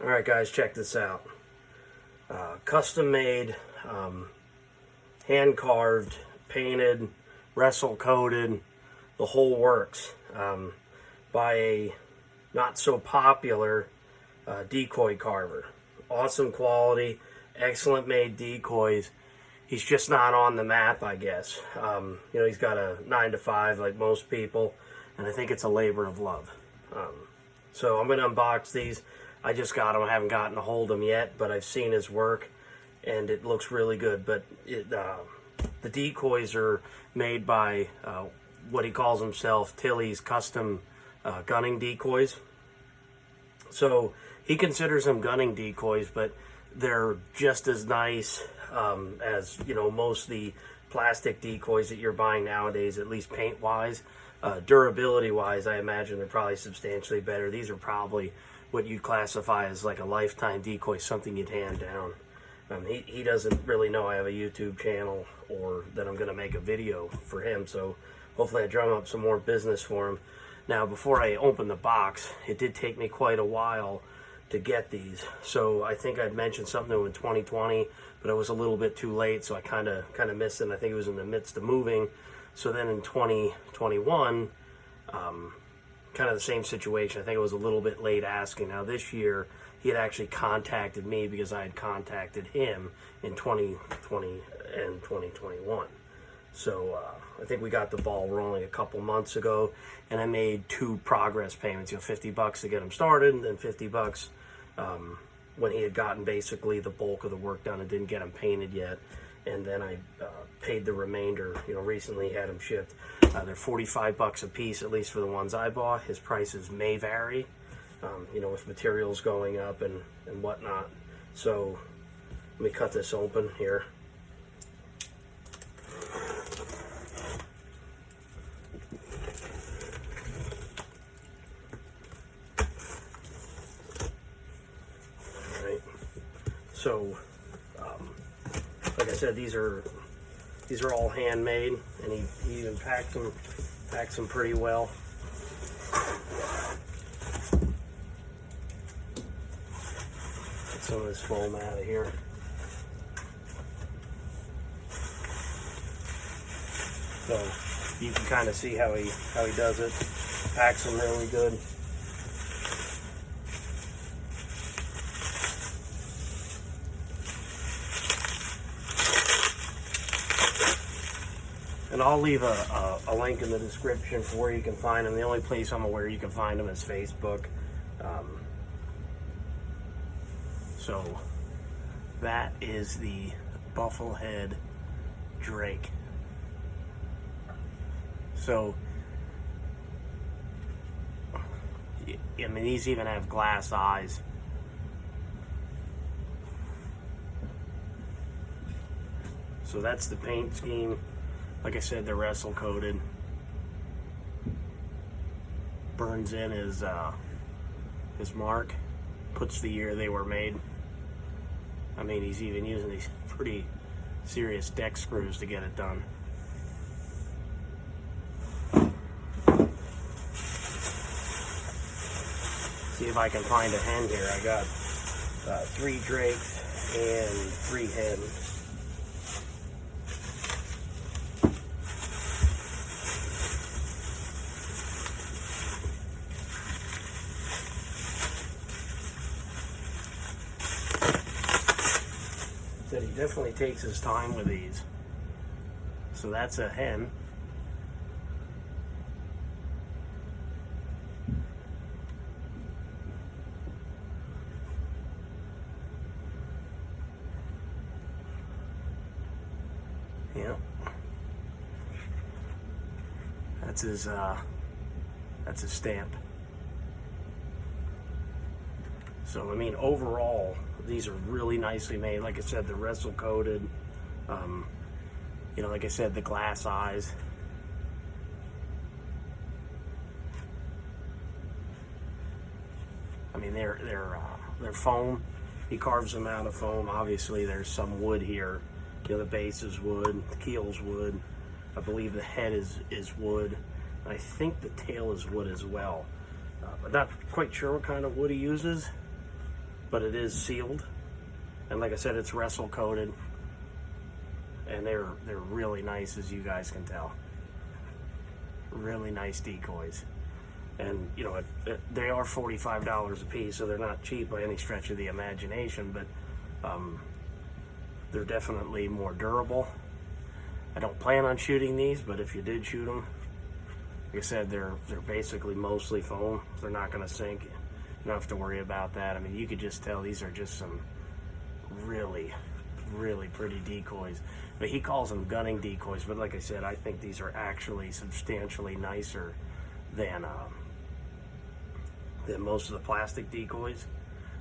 Alright guys, check this out. Custom made, hand carved, painted, Restle coated, the whole works, by a not so popular Decoy carver. Awesome quality, excellent made decoys. He's just not on the map, I guess. He's got a 9 to 5 like most people, and I think it's a labor of love. So I'm going to unbox these. I just got them. I haven't gotten a hold of them yet, but I've seen his work, and it looks really good. But the decoys are made by what he calls himself Tilly's Custom Gunning Decoys. So he considers them gunning decoys, but they're just as nice as most of the plastic decoys that you're buying nowadays, at least paint-wise. Durability-wise, I imagine they're probably substantially better. These are probably what you'd classify as like a lifetime decoy, something you'd hand down. He doesn't really know I have a YouTube channel or that I'm going to make a video for him, so hopefully I drum up some more business for him. Now, before I open the box, it did take me quite a while to get these. So I think I'd mentioned something in 2020, but I was a little bit too late, so I kind of missed it. And I think it was in the midst of moving. So then in 2021, kind of the same situation. I think it was a little bit late asking. Now this year, he had actually contacted me because I had contacted him in 2020 and 2021. So I think we got the ball rolling a couple months ago, and I made 2 progress payments. $50 to get him started, and then $50 when he had gotten basically the bulk of the work done and didn't get him painted yet. And then I paid the remainder. Recently had them shipped. They're $45 a piece, at least for the ones I bought. His prices may vary, with materials going up and whatnot. So let me cut this open here. All right. So, like I said, these are all handmade, and he even packs them pretty well. Get some of this foam out of here. So you can kind of see how he does it. Packs them really good. And I'll leave a link in the description for where you can find them. The only place I'm aware you can find them is Facebook. So that is the Bufflehead Drake. So, I mean, these even have glass eyes. So that's the paint scheme. Like I said, they're Restle coated. Burns in his mark. Puts the year they were made. I mean, he's even using these pretty serious deck screws to get it done. See if I can find a hen here. I got 3 drakes and 3 hens. He definitely takes his time with these. So that's a hen. Yeah. That's his stamp. So, I mean, overall, these are really nicely made. Like I said, the Restle coated. Like I said, the glass eyes. I mean, they're foam. He carves them out of foam. Obviously, there's some wood here. The base is wood. The keel's wood. I believe the head is wood. I think the tail is wood as well. But not quite sure what kind of wood he uses. but it is sealed. And like I said, it's Restle coated. And they're really nice, as you guys can tell. Really nice decoys. And, you know, they are $45 a piece, so they're not cheap by any stretch of the imagination, but they're definitely more durable. I don't plan on shooting these, but if you did shoot them, like I said, they're basically mostly foam. They're not going to sink. You don't have to worry about that. I mean, you could just tell these are just some really, really pretty decoys. But he calls them gunning decoys, but like I said, I think these are actually substantially nicer than most of the plastic decoys.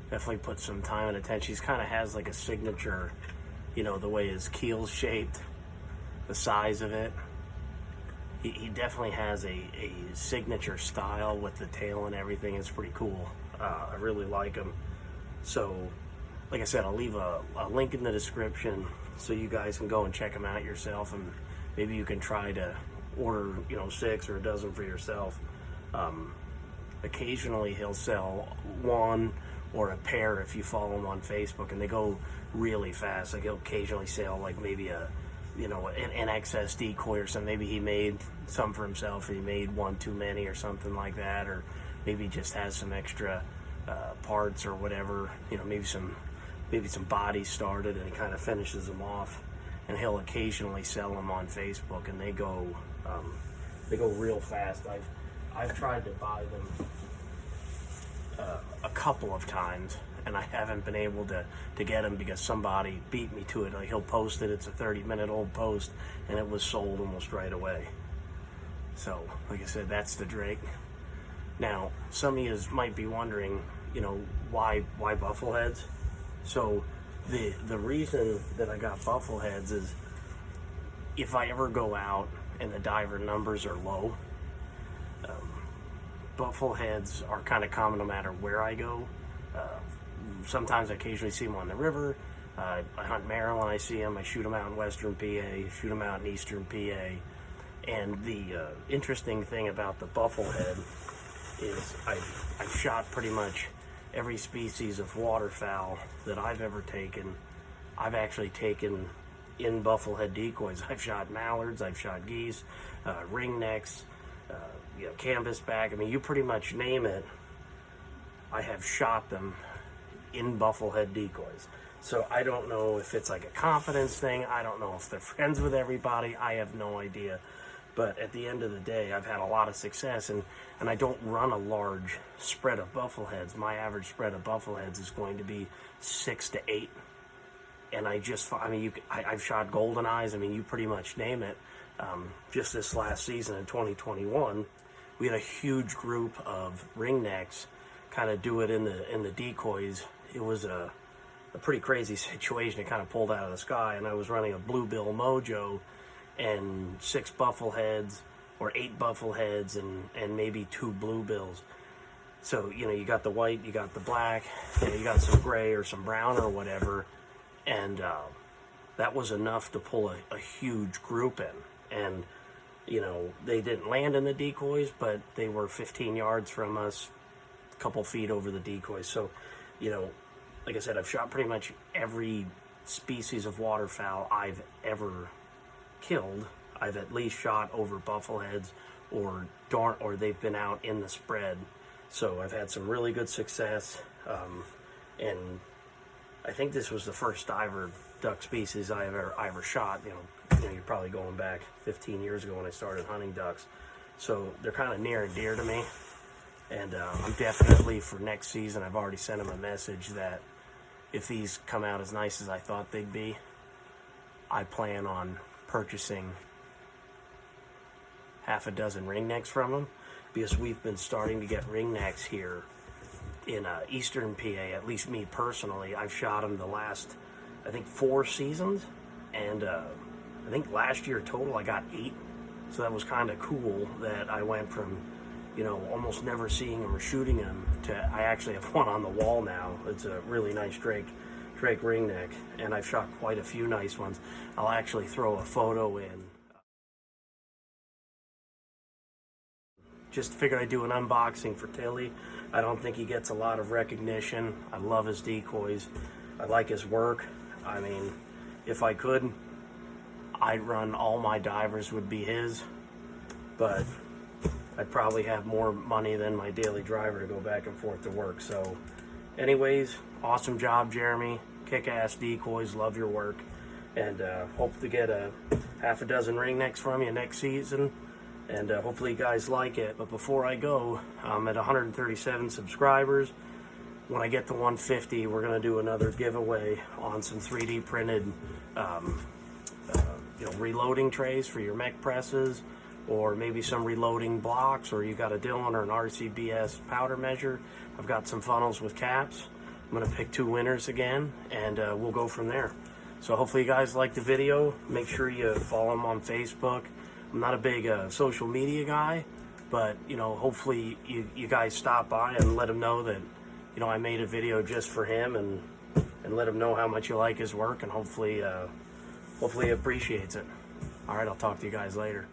Definitely put some time and attention. He kind of has like a signature, you know, the way his keel's shaped, the size of it. He definitely has a signature style with the tail and everything. It's pretty cool. I really like him. So, like I said, I'll leave a link in the description so you guys can go and check them out yourself, and maybe you can try to order, you know, 6 or a dozen for yourself. Occasionally he'll sell one or a pair if you follow him on Facebook, and they go really fast. Like he'll occasionally sell like maybe an excess decoy or something. Maybe he made some for himself, or he made one too many or something like that, or maybe he just has some extra parts or whatever, you know, maybe some bodies started and he kind of finishes them off, and he'll occasionally sell them on Facebook, and they go real fast. I've tried to buy them a couple of times, and I haven't been able to get them because somebody beat me to it. Like he'll post it, it's a 30-minute-old post, and it was sold almost right away. So, like I said, that's the Drake. Now, some of you might be wondering, you know, why Buffleheads? So, the reason that I got Buffleheads is if I ever go out and the diver numbers are low, Buffleheads are kind of common no matter where I go. Sometimes I occasionally see them on the river. I hunt Maryland, I see them. I shoot them out in western PA, shoot them out in eastern PA. And the interesting thing about the Bufflehead is I've shot pretty much every species of waterfowl that I've ever taken. I've actually taken in Bufflehead decoys. I've shot mallards, I've shot geese, ringnecks, you know, canvasback. I mean, you pretty much name it, I have shot them in Bufflehead decoys. So I don't know if it's like a confidence thing. I don't know if they're friends with everybody. I have no idea. But at the end of the day, I've had a lot of success, and I don't run a large spread of Buffleheads. My average spread of Buffleheads is going to be 6 to 8. And I've shot golden eyes. I mean, you pretty much name it. Just this last season in 2021, we had a huge group of ringnecks kind of do it in the decoys. It was a pretty crazy situation. It kind of pulled out of the sky, and I was running a bluebill mojo and 6 Buffleheads or 8 Buffleheads and maybe 2 bluebills. So, you know, you got the white, you got the black, you got some gray or some brown or whatever, and that was enough to pull a huge group in. And, you know, they didn't land in the decoys, but they were 15 yards from us, a couple feet over the decoys. So, you know, like I said, I've shot pretty much every species of waterfowl I've ever killed. I've at least shot over Buffleheads or they've been out in the spread. So I've had some really good success, and I think this was the first diver duck species I ever shot. You know, you're probably going back 15 years ago when I started hunting ducks. So they're kind of near and dear to me, and I'm definitely, for next season, I've already sent them a message that if these come out as nice as I thought they'd be, I plan on purchasing half a dozen ringnecks from them, because we've been starting to get ringnecks here in eastern PA. At least me personally, I've shot them the last, I think, 4 seasons, and I think last year total I got 8. So that was kind of cool that I went from, you know, almost never seeing them or shooting them to I actually have one on the wall now. It's a really nice Drake ringneck, and I've shot quite a few nice ones. I'll actually throw a photo in. Just figured I'd do an unboxing for Tilly, I don't think he gets a lot of recognition. I love his decoys. I like his work. I mean, if I could, I'd run all my divers would be his, but I'd probably have more money than my daily driver to go back and forth to work. So anyways, awesome job, Jeremy. Kick-ass decoys, love your work, and hope to get a half a dozen ringnecks from you next season, and hopefully you guys like it. But before I go, I'm at 137 subscribers. When I get to 150, we're going to do another giveaway on some 3D printed reloading trays for your mech presses, or maybe some reloading blocks, or you got a Dillon or an RCBS powder measure. I've got some funnels with caps. I'm going to pick 2 winners again, and we'll go from there. So hopefully you guys like the video. Make sure you follow them on Facebook. I'm not a big social media guy, but hopefully you guys stop by and let him know that I made a video just for him, and let him know how much you like his work, and hopefully he appreciates it. All right, I'll talk to you guys later.